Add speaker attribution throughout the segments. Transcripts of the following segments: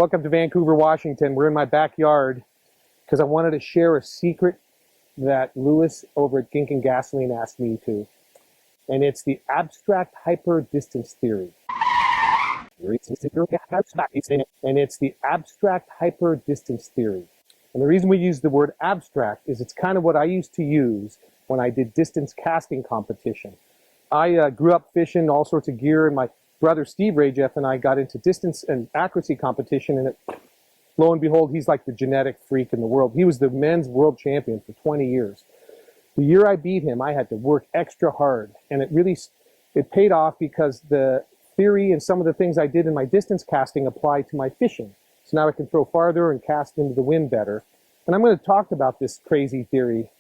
Speaker 1: Welcome to Vancouver, Washington. We're in my backyard because I wanted to share a secret that Lewis over at Gink and Gasoline asked me to. And it's the abstract hyper-distance theory. And it's the abstract hyper-distance theory. And the reason we use the word abstract is it's kind of what I used to use when I did distance casting competition. I grew up fishing all sorts of gear, and my brother Steve Rajeff and I got into distance and accuracy competition, and lo and behold, he's like the genetic freak in the world. He was the men's world champion for 20 years. The year I beat him, I had to work extra hard, and it paid off because the theory and some of the things I did in my distance casting applied to my fishing. So now I can throw farther and cast into the wind better. And I'm going to talk about this crazy theory,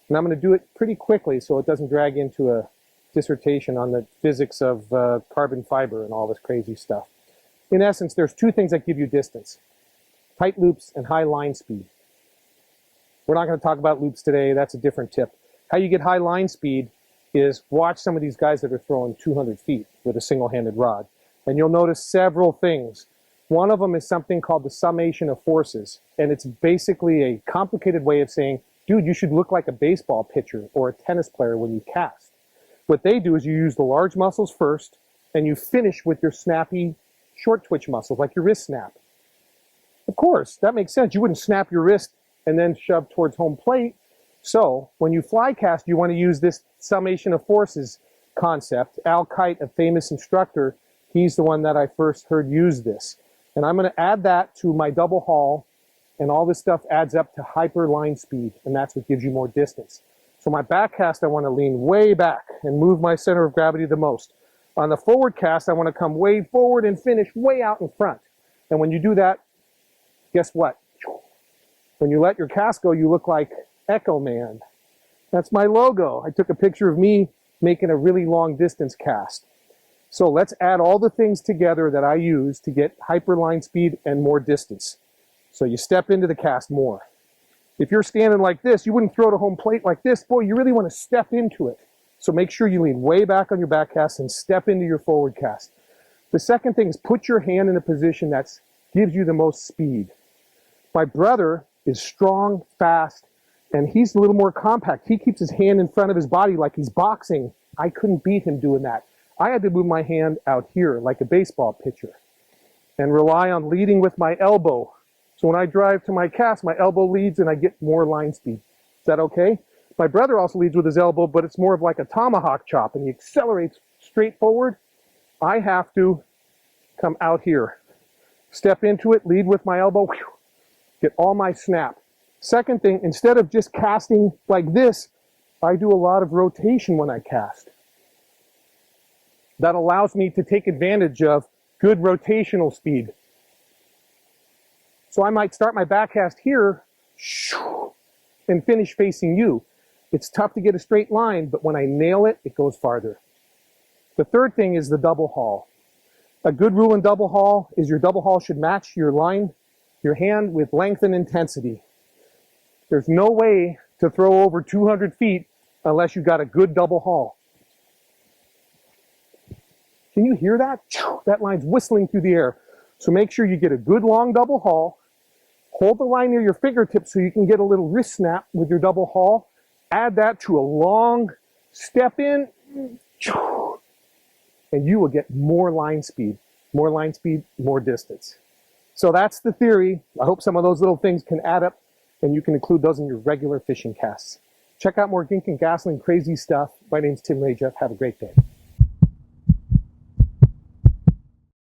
Speaker 1: and I'm going to do it pretty quickly so it doesn't drag into a dissertation on the physics of carbon fiber and all this crazy stuff. In essence, there's two things that give you distance: tight loops and high line speed. We're not going to talk about loops today. That's a different tip. How you get high line speed is watch some of these guys that are throwing 200 feet with a single-handed rod, and you'll notice several things. One of them is something called the Summation of Forces, and it's basically a complicated way of saying, dude, you should look like a baseball pitcher or a tennis player when you cast. What they do is you use the large muscles first, and you finish with your snappy short twitch muscles, like your wrist snap. Of course, that makes sense. You wouldn't snap your wrist and then shove towards home plate. So when you fly cast, you want to use this Summation of Forces concept. Al Kite, a famous instructor, he's the one that I first heard use this. And I'm going to add that to my double haul, and all this stuff adds up to hyper line speed, and that's what gives you more distance. So my back cast, I want to lean way back and move my center of gravity the most. On the forward cast, I want to come way forward and finish way out in front. And when you do that, guess what? When you let your cast go, you look like Echo Man. That's my logo. I took a picture of me making a really long distance cast. So let's add all the things together that I use to get hyperline speed and more distance. So you step into the cast more. If you're standing like this, you wouldn't throw to home plate like this. Boy, you really want to step into it. So make sure you lean way back on your back cast and step into your forward cast. The second thing is put your hand in a position that gives you the most speed. My brother is strong, fast, and he's a little more compact. He keeps his hand in front of his body like he's boxing. I couldn't beat him doing that. I had to move my hand out here like a baseball pitcher and rely on leading with my elbow. So when I drive to my cast, my elbow leads and I get more line speed. Is that okay? My brother also leads with his elbow, but it's more of like a tomahawk chop, and he accelerates straight forward. I have to come out here, step into it, lead with my elbow, get all my snap. Second thing, instead of just casting like this, I do a lot of rotation when I cast. That allows me to take advantage of good rotational speed. So I might start my back cast here and finish facing you. It's tough to get a straight line, but when I nail it, it goes farther. The third thing is the double haul. A good rule in double haul is your double haul should match your line, your hand with length and intensity. There's no way to throw over 200 feet unless you got a good double haul. Can you hear that? That line's whistling through the air. So make sure you get a good long double haul. Hold the line near your fingertips so you can get a little wrist snap with your double haul. Add that to a long step in, and you will get more line speed, more distance. So that's the theory. I hope some of those little things can add up, and you can include those in your regular fishing casts. Check out more Gink and Gasoline crazy stuff. My name's Tim Rajeff. Have a great day.